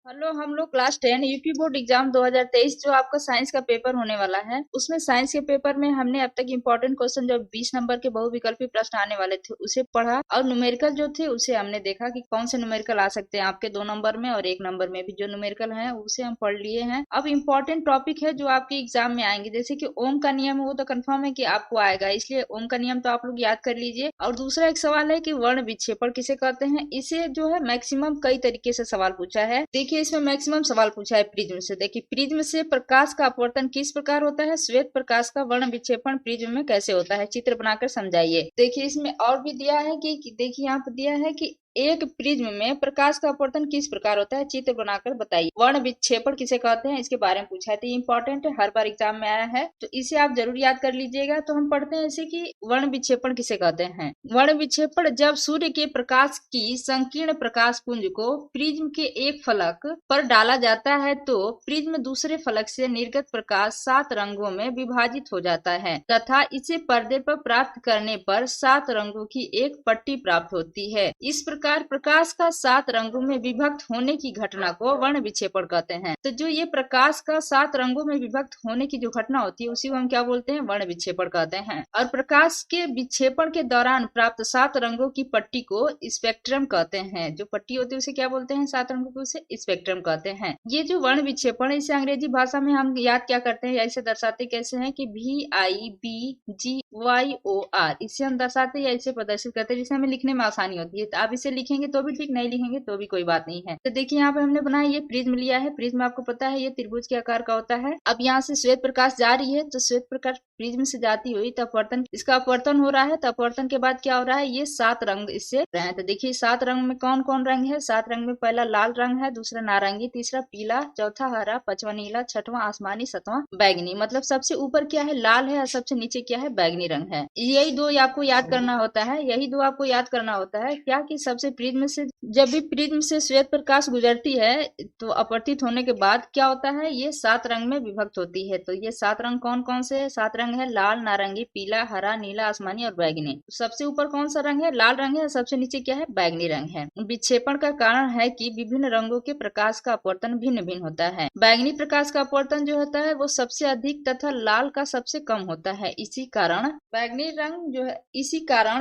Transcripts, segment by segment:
Hello, हम लोग class 10 UP board exam 2023 जो आपका साइंस का पेपर होने वाला है उसमें साइंस के पेपर में हमने अब तक इम्पोर्टेंट क्वेश्चन जो 20 नंबर के बहुविकल्पी प्रश्न आने वाले थे उसे पढ़ा और न्यूमेरिकल जो थे उसे हमने देखा कि कौन से न्यूमेरिकल आ सकते हैं आपके 2 नंबर में और 1 नंबर में भी जो न्यूमेरिकल है उसे हम पढ़ लिए हैं। अब इम्पोर्टेंट टॉपिक है जो आपके एग्जाम में आएंगे, जैसे कि ओम का नियम है वो तो कंफर्म है कि आपको आएगा, इसलिए ओम का नियम तो आप लोग याद कर लीजिए। और दूसरा एक सवाल है कि वर्ण विक्षेपण किसे कहते हैं, इसे जो है मैक्सिमम कई तरीके से सवाल पूछा है। देखिए इसमें मैक्सिमम सवाल पूछा है प्रिज्म से। देखिए प्रिज्म से प्रकाश का अपवर्तन किस प्रकार होता है, श्वेत प्रकाश का वर्ण विक्षेपण प्रिज्म में कैसे होता है, चित्र बनाकर समझाइए। देखिए इसमें और भी दिया है कि देखिए यहाँ पर दिया है कि एक प्रिज्म में प्रकाश का अपवर्तन किस प्रकार होता है, चित्र बनाकर बताइए। वर्ण विक्षेपण किसे कहते हैं इसके बारे में पूछा है, तो इंपॉर्टेंट है, हर बार एग्जाम में आया है तो इसे आप जरूर याद कर लीजिएगा। तो हम पढ़ते हैं इसे कि वर्ण विक्षेपण किसे कहते हैं। वर्ण विक्षेपण जब सूर्य के प्रकाश की संकीर्ण प्रकाश पुंज को प्रिज्म के एक फलक पर डाला जाता है तो प्रिज्म दूसरे फलक से निर्गत प्रकाश 7 रंगों में विभाजित हो जाता है तथा इसे पर्दे पर प्राप्त करने पर 7 रंगों की एक पट्टी प्राप्त होती है। इस प्रकार प्रकाश का 7 रंगों में विभक्त होने की घटना को वर्ण विक्षेपण कहते हैं। तो जो ये प्रकाश का 7 रंगों में विभक्त होने की जो घटना होती है उसी को हम क्या बोलते हैं, वर्ण विक्षेपण कहते हैं। और प्रकाश के विक्षेपण के दौरान प्राप्त 7 रंगों की पट्टी को स्पेक्ट्रम कहते हैं। जो पट्टी होती है उसे क्या बोलते हैं, 7 रंगों को, उसे स्पेक्ट्रम कहते हैं। ये जो वर्ण विक्षेपण है इसे अंग्रेजी भाषा में हम याद क्या करते हैं या इसे दर्शाते कैसे हैं कि VIBGYOR, इसे हम दर्शाते या इसे प्रदर्शित करते हैं, जिसे हमें लिखने में आसानी होती है। तो आप इसे लिखेंगे तो भी ठीक, नहीं लिखेंगे तो भी कोई बात नहीं है। तो देखिए यहाँ पे हमने बनाया, ये प्रिज्म लिया है। प्रिज्म आपको पता है ये त्रिभुज के आकार का होता है। अब यहाँ से श्वेत प्रकाश जा रही है तो श्वेत प्रकाश प्रिज्म से जाती हुई तो अपवर्तन, इसका अपवर्तन हो रहा है। तो अपवर्तन के बाद क्या हो रहा है, ये 7 रंग इससे रहे हैं। तो देखिए 7 रंग में कौन कौन रंग है, 7 रंग में पहला लाल रंग है, दूसरा नारंगी, तीसरा पीला, चौथा हरा, पांचवा नीला, छठवां आसमानी, सातवां बैगनी। मतलब सबसे ऊपर क्या है, लाल है और सबसे नीचे क्या है, बैगनी रंग है। यही दो आपको याद करना होता है, यही दो आपको याद करना होता है। क्या कि सबसे प्रिज्म से, जब भी प्रिज्म से श्वेत प्रकाश गुजरती है तो अपवर्तित होने के बाद क्या होता है, ये 7 रंग में विभक्त होती है। तो ये 7 रंग कौन कौन से है, 7 रंग है लाल, नारंगी, पीला, हरा, नीला, आसमानी और बैगनी। सबसे ऊपर कौन सा रंग है, लाल रंग है, सबसे नीचे क्या है, बैगनी रंग है। विक्षेपण का कारण है कि विभिन्न रंगों के प्रकाश का अपवर्तन भिन्न भिन्न होता है। बैगनी प्रकाश का अपवर्तन जो होता है वो सबसे अधिक तथा लाल का सबसे कम होता है। इसी कारण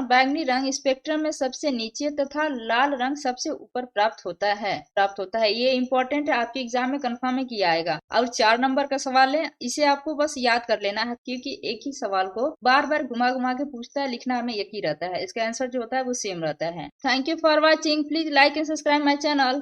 बैगनी रंग स्पेक्ट्रम में सबसे नीचे तथा लाल रंग सबसे ऊपर प्राप्त होता है। ये इंपॉर्टेंट है, आपके एग्जाम में कंफर्म है कि आएगा। और 4 नंबर का सवाल है, इसे आपको बस याद कर लेना है क्योंकि एक ही सवाल को बार बार घुमा घुमा के पूछता है, लिखना हमें एक ही रहता है, इसका आंसर जो होता है वो सेम रहता है। Thank you for watching, please like and subscribe my channel.